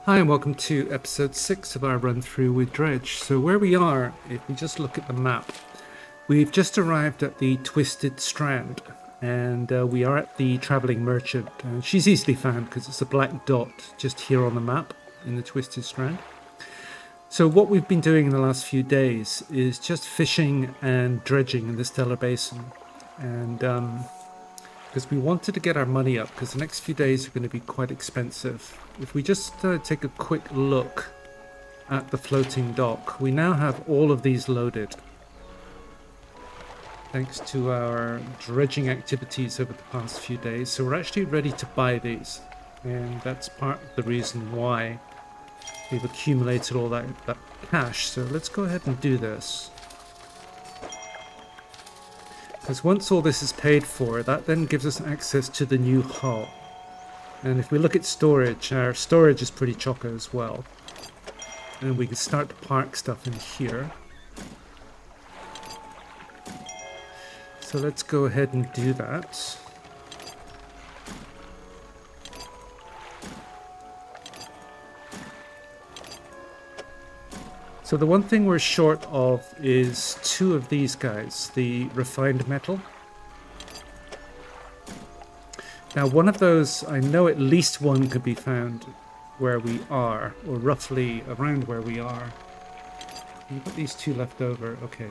Hi and welcome to episode 6 of our run through with Dredge. So where we are, if we just look at the map, we've just arrived at the Twisted Strand and we are at the Travelling Merchant. She's easily found because it's a black dot just here on the map in the Twisted Strand. So what we've been doing in the last few days is just fishing and dredging in the Stellar Basin. And because we wanted to get our money up because the next few days are going to be quite expensive. If we just take a quick look at the floating dock, we now have all of these loaded thanks to our dredging activities over the past few days. So we're actually ready to buy these, and that's part of the reason why we've accumulated all that cash. So let's go ahead and do this. Because once all this is paid for, that then gives us access to the new hull. And if we look at storage, our storage is pretty chocker as well. And we can start to park stuff in here. So let's go ahead and do that. So the one thing we're short of is 2 of these guys, the refined metal. Now one of those, I know at least one could be found where we are, or roughly around where we are. We've got these 2 left over, okay.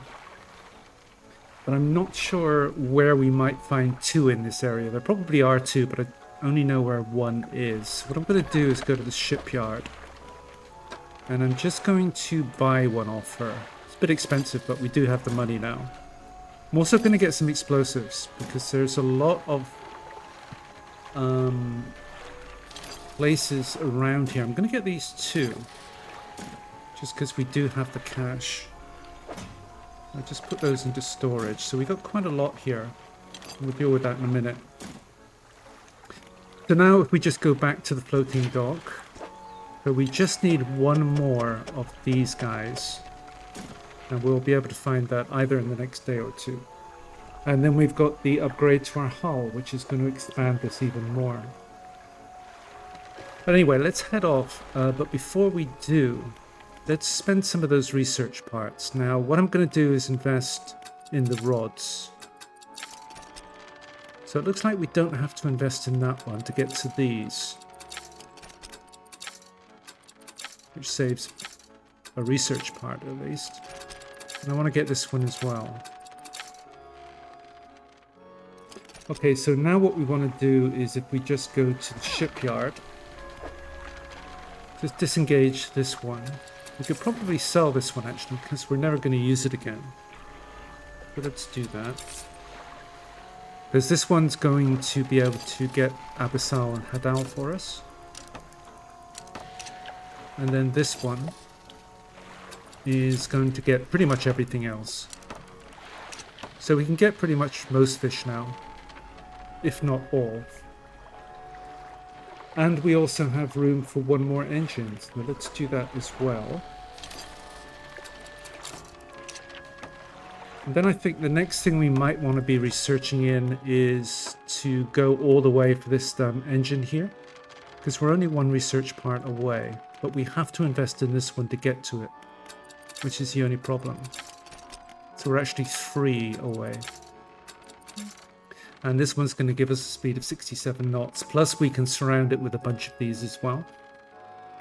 But I'm not sure where we might find 2 in this area. There probably are 2, but I only know where 1 is. What I'm going to do is go to the shipyard. And I'm just going to buy one off her. It's a bit expensive, but we do have the money now. I'm also going to get some explosives, because there's a lot of places around here. I'm going to get these 2, just because we do have the cash. I'll just put those into storage. So we got quite a lot here. We'll deal with that in a minute. So now if we just go back to the floating dock, so we just need 1 more of these guys, and we'll be able to find that either in the next day or 2. And then we've got the upgrade to our hull, which is going to expand this even more. But anyway, let's head off. But before we do, let's spend some of those research parts. Now, what I'm going to do is invest in the rods. So it looks like we don't have to invest in that one to get to these, which saves a research part at least. And I want to get this one as well. Okay, so now what we want to do is if we just go to the shipyard, just disengage this one. We could probably sell this one actually, because we're never going to use it again. But let's do that. Because this one's going to be able to get Abyssal and Hadal for us. And then this one is going to get pretty much everything else. So we can get pretty much most fish now, if not all. And we also have room for 1 more engine, so let's do that as well. And then I think the next thing we might want to be researching in is to go all the way for this engine here, because we're only 1 research part away, but we have to invest in this one to get to it, which is the only problem. So we're actually 3 away. And this one's going to give us a speed of 67 knots. Plus we can surround it with a bunch of these as well,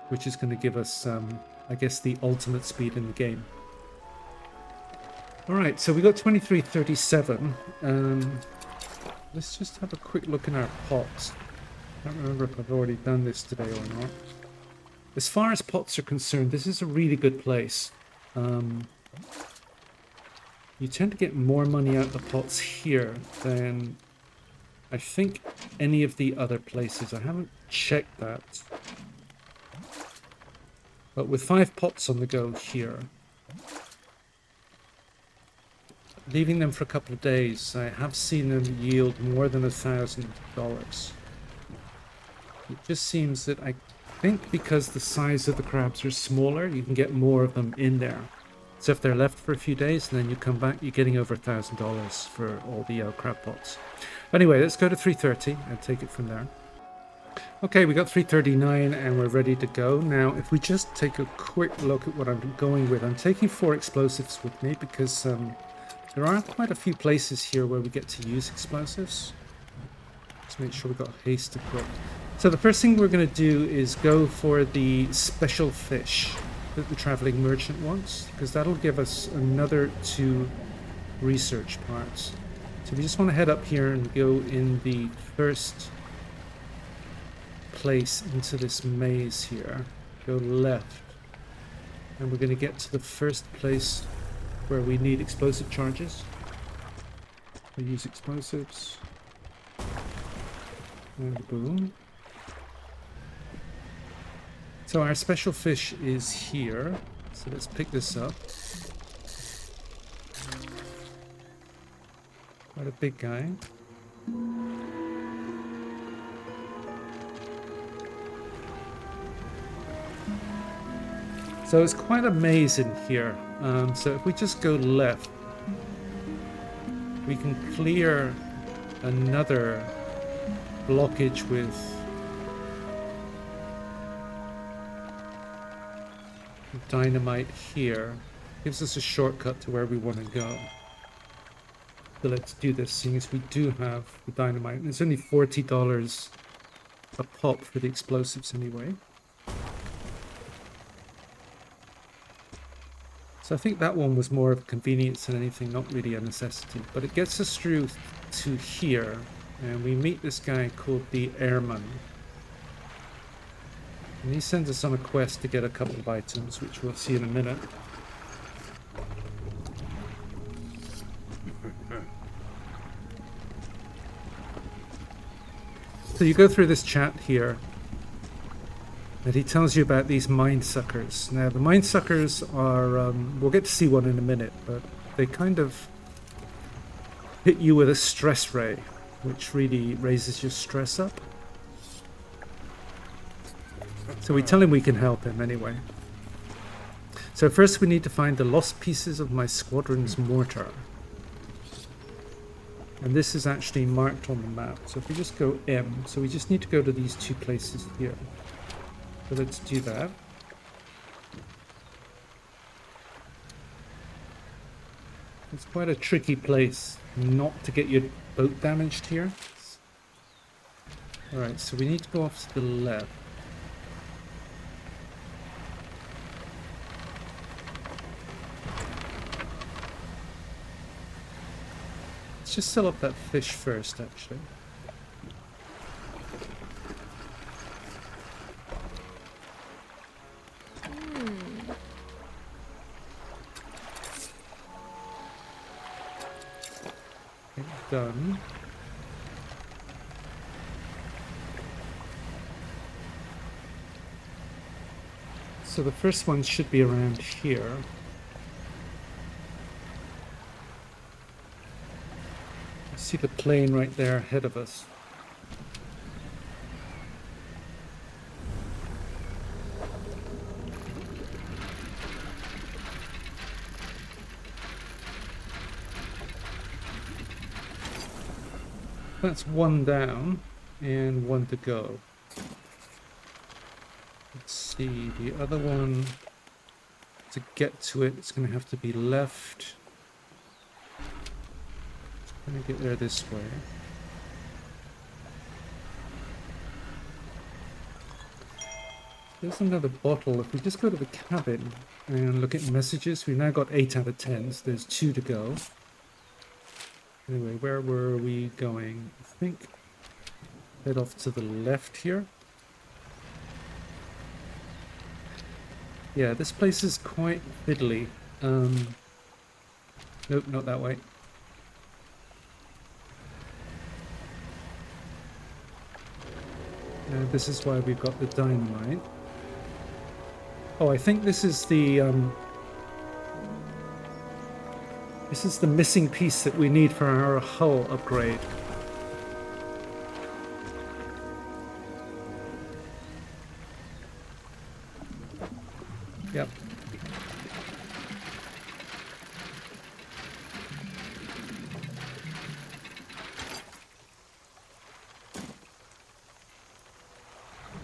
which is going to give us, I guess, the ultimate speed in the game. Alright, so we got 2337. Let's just have a quick look in our pots. I don't remember if I've already done this today or not. As far as pots are concerned, this is a really good place. You tend to get more money out of the pots here than I think any of the other places. I haven't checked that. But with 5 pots on the go here, leaving them for a couple of days, I have seen them yield more than $1,000. It just seems that I think because the size of the crabs are smaller, you can get more of them in there. So if they're left for a few days and then you come back, you're getting over $1,000 for all the crab pots. Anyway, let's go to 330 and take it from there. Okay, we got 339 and we're ready to go. Now, if we just take a quick look at what I'm going with, I'm taking 4 explosives with me because there are quite a few places here where we get to use explosives. Let's make sure we've got haste equipped. So the first thing we're going to do is go for the special fish that the traveling merchant wants, because that'll give us another 2 research parts. So we just want to head up here and go in the first place into this maze here. Go left. And we're going to get to the first place where we need explosive charges. We use explosives. And boom. So our special fish is here. So let's pick this up. Quite a big guy. So it's quite a maze in here. So if we just go left, we can clear another blockage with dynamite here. Gives us a shortcut to where we want to go. So let's do this, seeing as we do have the dynamite. It's only $40 a pop for the explosives anyway. So I think that one was more of a convenience than anything, not really a necessity. But it gets us through to here, and we meet this guy called the Airman. And he sends us on a quest to get a couple of items, which we'll see in a minute. So you go through this chat here, and he tells you about these mind suckers. Now, the mind suckers are, we'll get to see one in a minute, but they kind of hit you with a stress ray, which really raises your stress up. So we tell him we can help him anyway. So first we need to find the lost pieces of my squadron's mortar. And this is actually marked on the map. So if we just go M, so we just need to go to these 2 places here. So let's do that. It's quite a tricky place not to get your boat damaged here. Alright, so we need to go off to the left. Let's just sell up that fish first, actually. Okay, done. So the first one should be around here. See the plane right there ahead of us. That's 1 down and 1 to go. Let's see, the other one, to get to it, it's going to have to be left. Let me get there this way. There's another bottle. If we just go to the cabin and look at messages, we've now got 8 out of 10, so there's 2 to go. Anyway, where were we going? I think head off to the left here. Yeah, this place is quite fiddly. Nope, not that way. This is why we've got the dynamite. Oh, I think this is the missing piece that we need for our hull upgrade. Yep.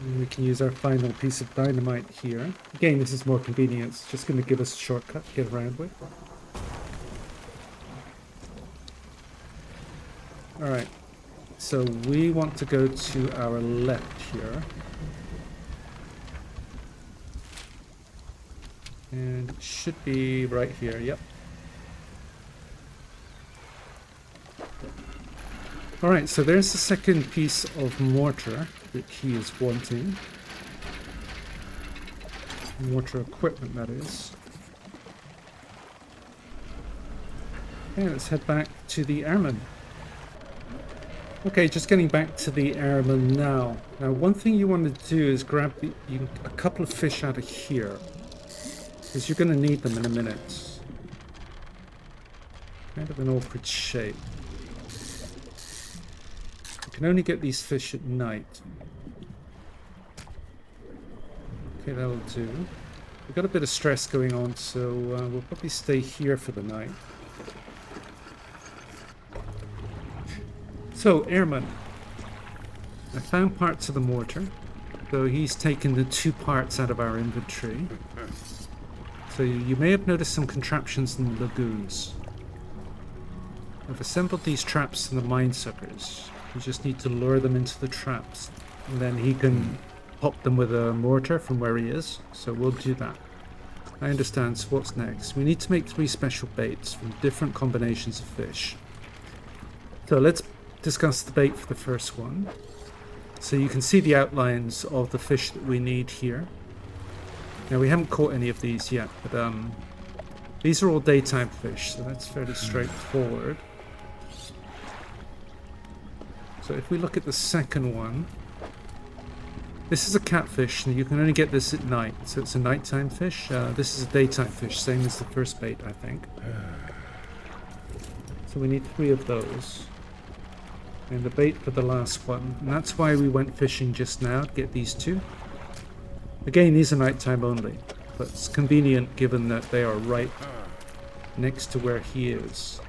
And we can use our final piece of dynamite here. Again, this is more convenient. It's just going to give us a shortcut to get around with. Alright, so we want to go to our left here. And it should be right here, yep. Alright, so there's the second piece of mortar that he is wanting. Mortar equipment, that is. Okay, let's head back to the Airman. Okay, just getting back to the Airman now. Now, one thing you want to do is grab a couple of fish out of here, because you're going to need them in a minute. Kind of an awkward shape. You can only get these fish at night. Okay, that'll do. We've got a bit of stress going on, so we'll probably stay here for the night. So, Airman. I found parts of the mortar. So he's taken the 2 parts out of our inventory. So you may have noticed some contraptions in the lagoons. I've assembled these traps in the mine suckers. You just need to lure them into the traps. And then he can pop them with a mortar from where he is. So we'll do that. I understand, so what's next? We need to make 3 special baits from different combinations of fish. So let's discuss the bait for the first one. So you can see the outlines of the fish that we need here. Now we haven't caught any of these yet, but these are all daytime fish, so that's fairly straightforward. So if we look at the second one, this is a catfish, and you can only get this at night, so it's a nighttime fish. This is a daytime fish, same as the first bait, I think. So we need 3 of those. And the bait for the last one. And that's why we went fishing just now, to get these 2. Again, these are nighttime only, but it's convenient given that they are right next to where he is.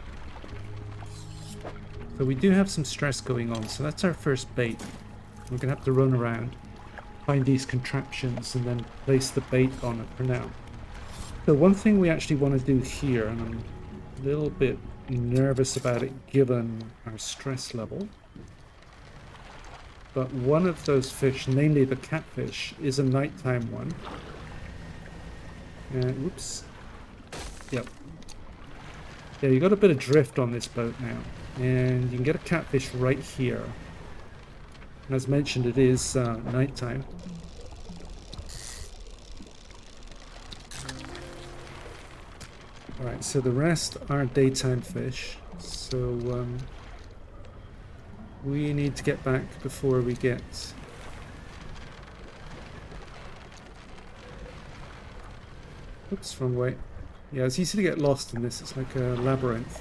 So we do have some stress going on, so that's our first bait. We're going to have to run around, find these contraptions, and then place the bait on it for now. So one thing we actually want to do here, and I'm a little bit nervous about it given our stress level, but one of those fish, namely the catfish, is a nighttime one. And whoops. Yep. Yeah, you got a bit of drift on this boat now, and you can get a catfish right here. And as mentioned, it is nighttime. Alright, so the rest are daytime fish, so we need to get back before we get... Oops, wrong way. Yeah, it's easy to get lost in this, it's like a labyrinth.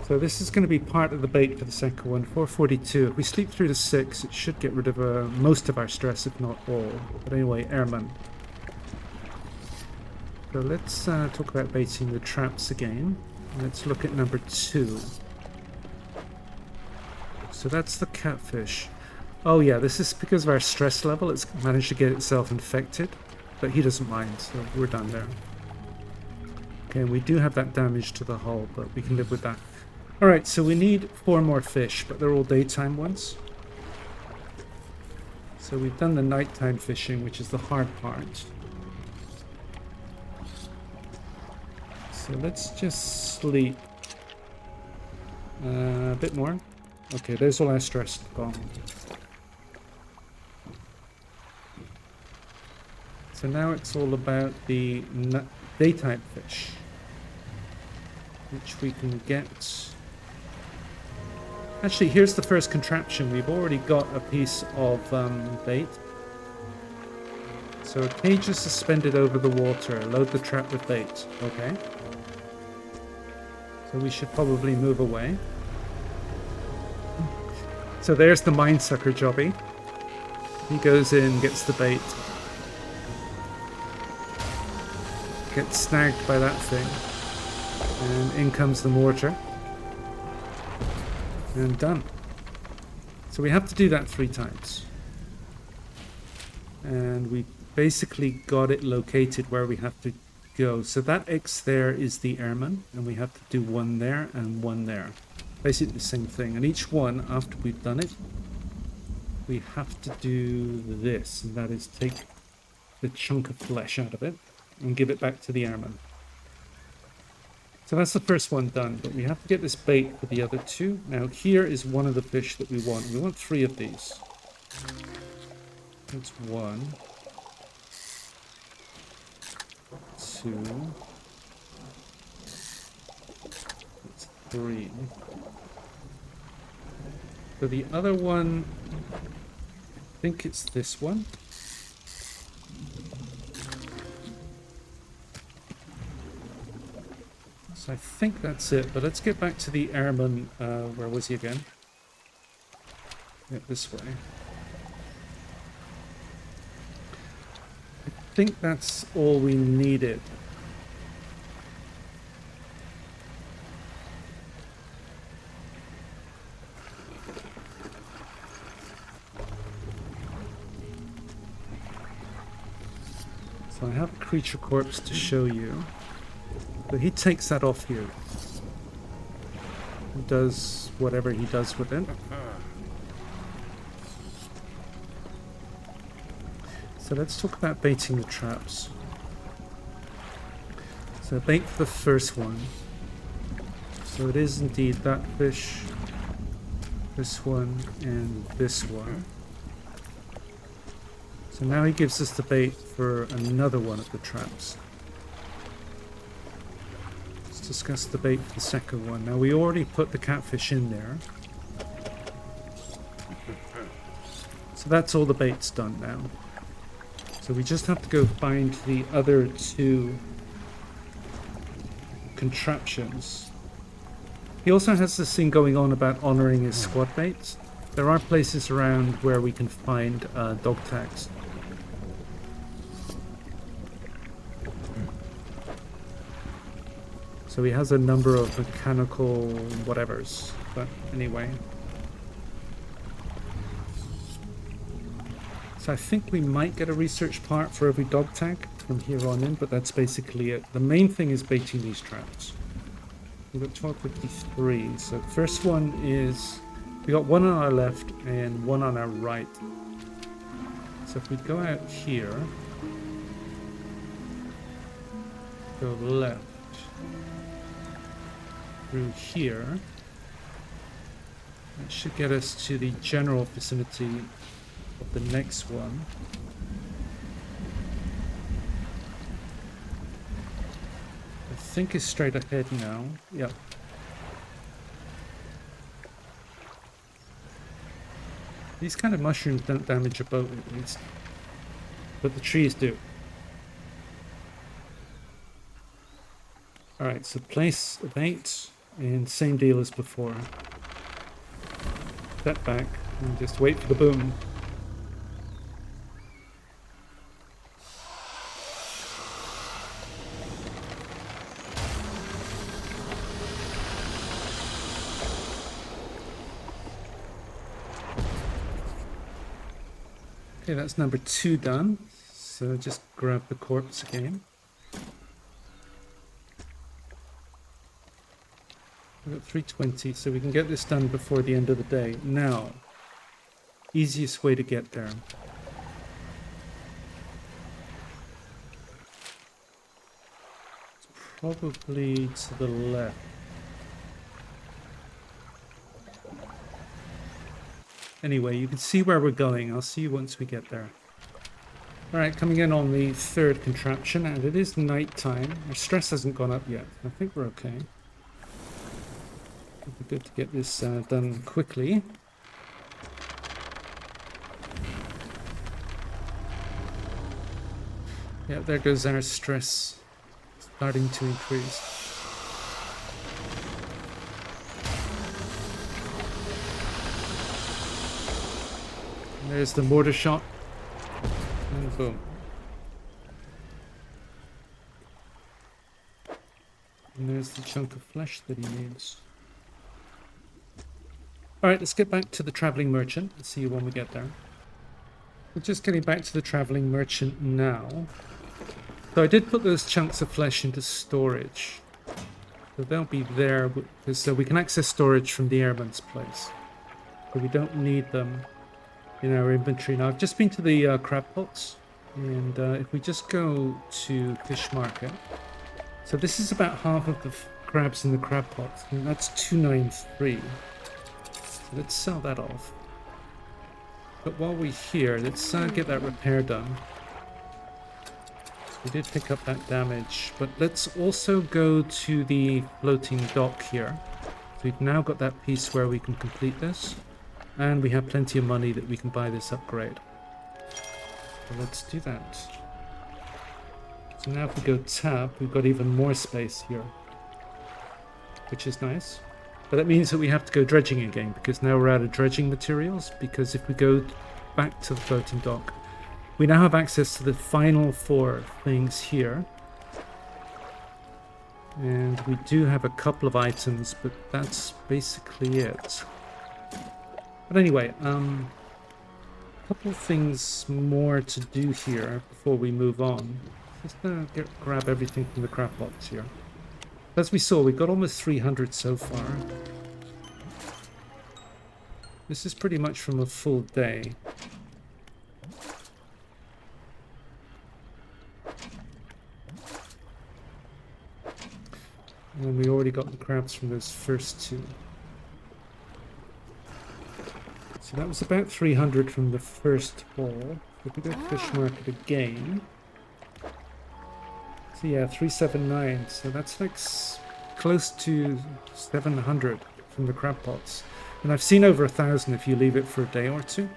So this is going to be part of the bait for the second one, 442. If we sleep through to 6, it should get rid of most of our stress, if not all. But anyway, Airman. So let's talk about baiting the traps again. Let's look at number 2. So that's the catfish. Oh yeah, this is because of our stress level. It's managed to get itself infected, but he doesn't mind, so we're done there. Okay, and we do have that damage to the hull, but we can live with that. Alright, so we need 4 more fish, but they're all daytime ones. So we've done the nighttime fishing, which is the hard part. So let's just sleep a bit more. Okay, there's all our stress gone. So now it's all about the daytime fish, which we can get. Actually, here's the first contraption. We've already got a piece of bait. So a cage is suspended over the water. Load the trap with bait. Okay. So we should probably move away. So there's the mine sucker jobby. He goes in, gets the bait. Gets snagged by that thing. And in comes the mortar. And done. So we have to do that 3 times. And we basically got it located where we have to go. So that X there is the Airman, and we have to do 1 there and 1 there. Basically the same thing. And each one, after we've done it, we have to do this, and that is take the chunk of flesh out of it and give it back to the Airman. So that's the first one done, but we have to get this bait for the other 2. Now here is one of the fish that we want. We want 3 of these. That's 1, 2, that's 3. So the other one, I think it's this one. So I think that's it, but let's get back to the Airman. Where was he again? Yeah, this way. I think that's all we needed. So I have a creature corpse to show you. But he takes that off here. He does whatever he does with it. So let's talk about baiting the traps. So bait for the first one. So it is indeed that fish, this one, and this one. So now he gives us the bait for another one of the traps. Discuss the bait for the second one. Now we already put the catfish in there. So that's all the bait's done now. So we just have to go find the other 2 contraptions. He also has this thing going on about honoring his squad mates. There are places around where we can find dog tags. So he has a number of mechanical whatevers, but anyway. So I think we might get a research part for every dog tag from here on in, but that's basically it. The main thing is baiting these traps. We've got 1253, so the first one is, we got 1 on our left and 1 on our right. So if we go out here, go left, through here, that should get us to the general vicinity of the next one. I think it's straight ahead now. Yep. These kind of mushrooms don't damage a boat at least, but the trees do. Alright, so place a bait. And same deal as before. Step back and just wait for the boom. Okay, that's number 2 done. So just grab the corpse again. We've got 320, so we can get this done before the end of the day. Now, easiest way to get there. It's probably to the left. Anyway, you can see where we're going. I'll see you once we get there. Alright, coming in on the 3rd contraption, and it is night time. Our stress hasn't gone up yet. I think we're okay. It'd be good to get this done quickly. Yeah, there goes our stress starting to increase. And there's the mortar shot. And boom. And there's the chunk of flesh that he needs. Alright, let's get back to the traveling merchant. Let's see you when we get there. We're just getting back to the traveling merchant now. So I did put those chunks of flesh into storage. So they'll be there, because we can access storage from the Airman's place. But we don't need them in our inventory. Now, I've just been to the crab pots. And if we just go to fish market. So this is about half of the crabs in the crab pots. And that's 293. So let's sell that off. But while we're here, let's get that repair done. We did pick up that damage, but let's also go to the floating dock here. So we've now got that piece where we can complete this, and we have plenty of money that we can buy this upgrade. So let's do that. So now if we go tab, we've got even more space here, which is nice. But that means that we have to go dredging again, because now we're out of dredging materials, because if we go back to the floating dock, we now have access to the final 4 things here. And we do have a couple of items, but that's basically it. But anyway, a couple of things more to do here before we move on. Just grab everything from the crab pots here. As we saw, we got almost 300 so far. This is pretty much from a full day. And we already got the crabs from those first 2. So that was about 300 from the first haul. If we go to fish market again. So yeah, 379. So that's like close to 700 from the crab pots. And I've seen over 1,000 if you leave it for a day or 2.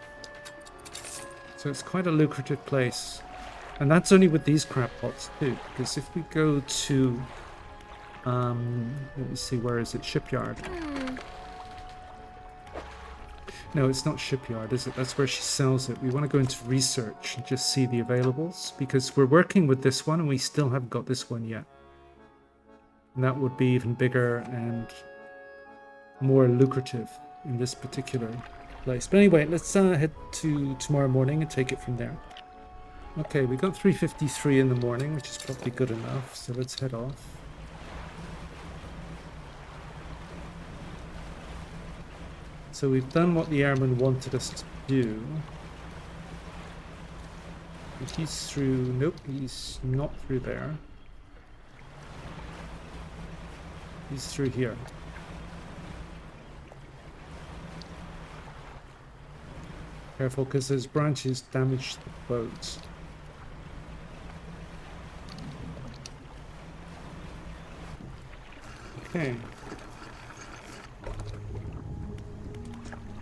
So it's quite a lucrative place. And that's only with these crab pots too. Because if we go to... let me see, where is it? Shipyard. No, it's not shipyard, is it? That's where she sells it. We want to go into research and just see the availables, because we're working with this one and we still haven't got this one yet. And that would be even bigger and more lucrative in this particular place. But anyway, let's head to tomorrow morning and take it from there. Okay, we got 3:53 in the morning, which is probably good enough. So let's head off. So we've done what the Airman wanted us to do. If he's through... Nope, he's not through there. He's through here. Careful, because those branches damage the boat. Okay.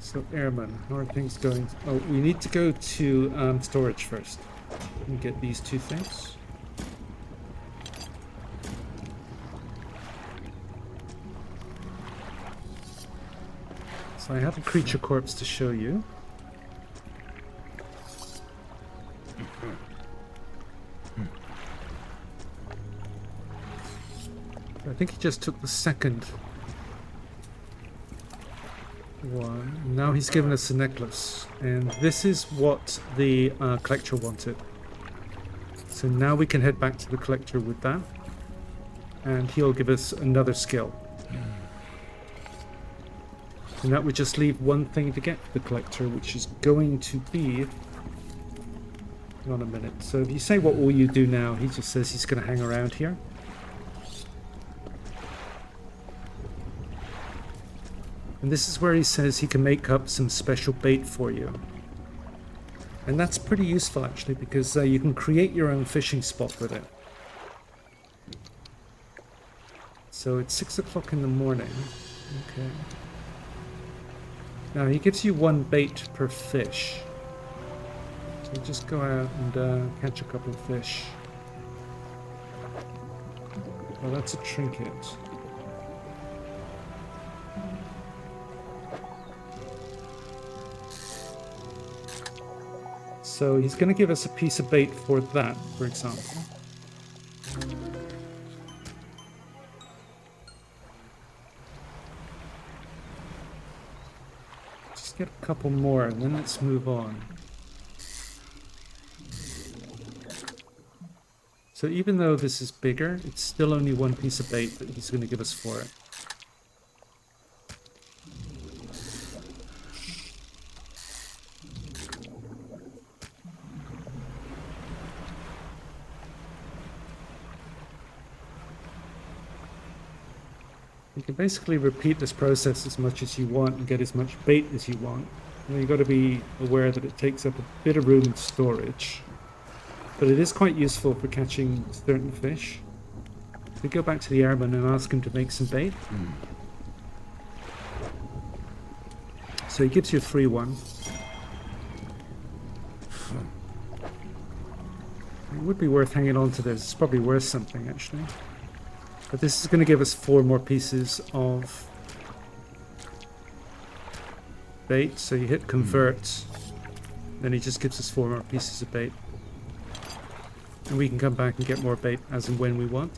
So, Airman, how are things going? Oh, we need to go to storage first and get these 2 things. So I have a creature corpse to show you. I think he just took the second one. Now he's given us a necklace, and this is what the collector wanted. So now we can head back to the collector with that, and he'll give us another skill. And that would just leave one thing to get to the collector, which is going to be... Hang on a minute. So if you say what will you do now, he just says he's going to hang around here. And this is where he says he can make up some special bait for you. And that's pretty useful actually, because you can create your own fishing spot with it. So it's 6 o'clock in the morning. Okay. Now he gives you 1 bait per fish. So just go out and catch a couple of fish. Well, that's a trinket. So he's going to give us a piece of bait for that, for example. get a couple more and then let's move on. So even though this is bigger, it's still only one piece of bait that he's going to give us for it. You can basically repeat this process as much as you want and get as much bait as you want. And you've got to be aware that it takes up a bit of room in storage. But it is quite useful for catching certain fish. We go back to the Airman and ask him to make some bait. So he gives you a free one. It would be worth hanging on to this. It's probably worth something, actually. But this is going to give us 4 more pieces of bait. So you hit convert. Then he just gives us 4 more pieces of bait. And we can come back and get more bait as and when we want.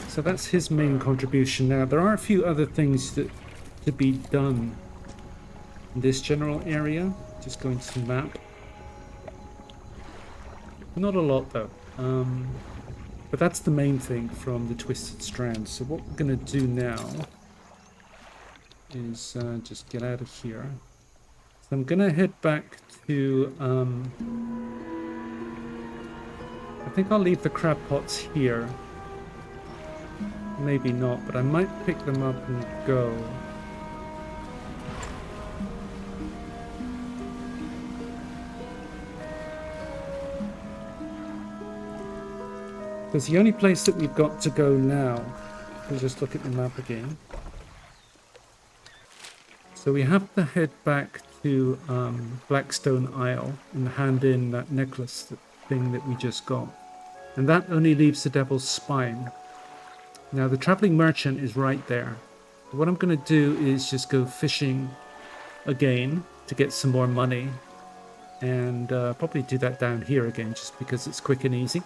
So that's his main contribution. Now, there are a few other things that to be done in this general area. Just going to the map. Not a lot, though. But that's the main thing from the Twisted Strand. So what we're going to do now is just get out of here. So I'm going to head back to... I think I'll leave the crab pots here. Maybe not, but I might pick them up and go. Because the only place that we've got to go now, we'll just look at the map again. So we have to head back to Blackstone Isle and hand in that necklace thing that we just got. And that only leaves the Devil's Spine. Now the traveling merchant is right there. What I'm going to do is just go fishing again to get some more money. And probably do that down here again just because it's quick and easy.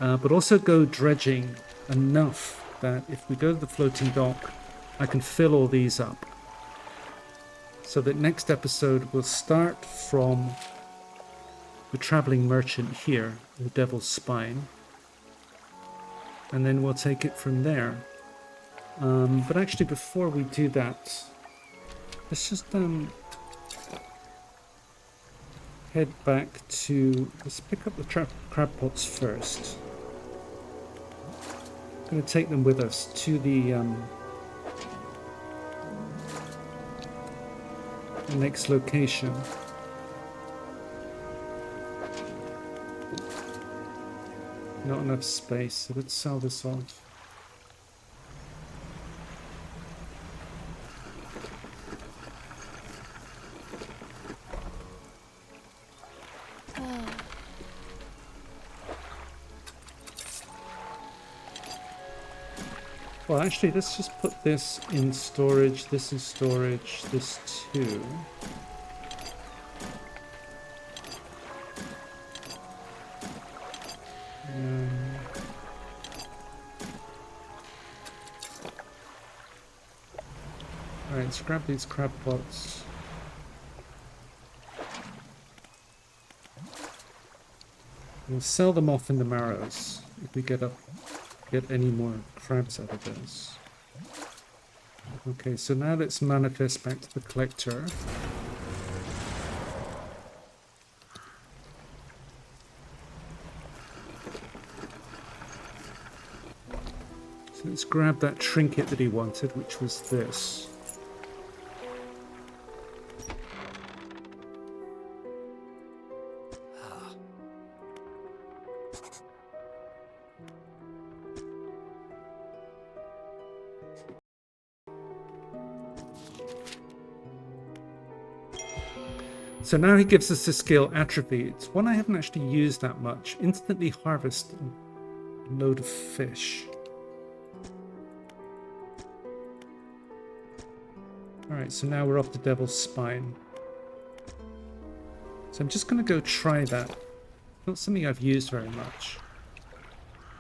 But also go dredging enough that if we go to the floating dock, I can fill all these up. So that next episode we'll start from the traveling merchant here, the Devil's Spine. And then we'll take it from there. But actually before we do that, let's just head back to... Let's pick up the crab pots first. I'm going to take them with us to the next location. Not enough space, so let's sell this off. Well, actually, let's just put this in storage. This in storage. This too. Alright, let's grab these crab pots. We'll sell them off in the Marrows if we get any more crabs out of this. Okay, so now let's manifest back to the collector. So let's grab that trinket that he wanted, which was this. So now he gives us the skill Atrophy. It's one I haven't actually used that much. Instantly harvest a load of fish. Alright, so now we're off the Devil's Spine. So I'm just going to go try that. Not something I've used very much.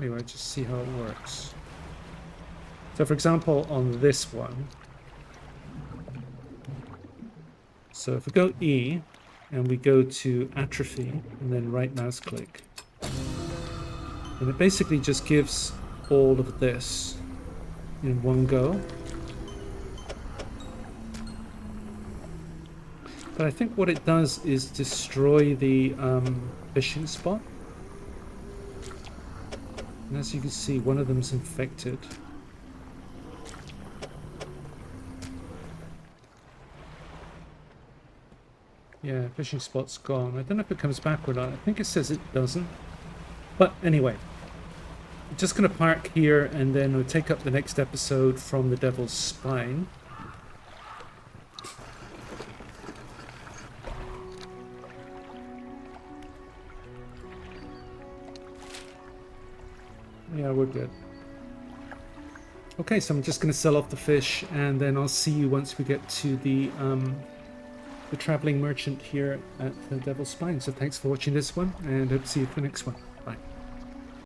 Anyway, just see how it works. So for example, on this one, So if we go E and we go to atrophy and then right mouse click, and it basically just gives all of this in one go. But I think what it does is destroy the fishing spot. And as you can see, one of them's infected. Yeah, fishing spot's gone. I don't know if it comes back or not. I think it says it doesn't. But anyway, I'm just going to park here and then we'll take up the next episode from the Devil's Spine. Yeah, we're good. Okay, so I'm just going to sell off the fish and then I'll see you once we get to the traveling merchant here at the Devil's Spine. So thanks for watching this one and hope to see you for the next one. Bye.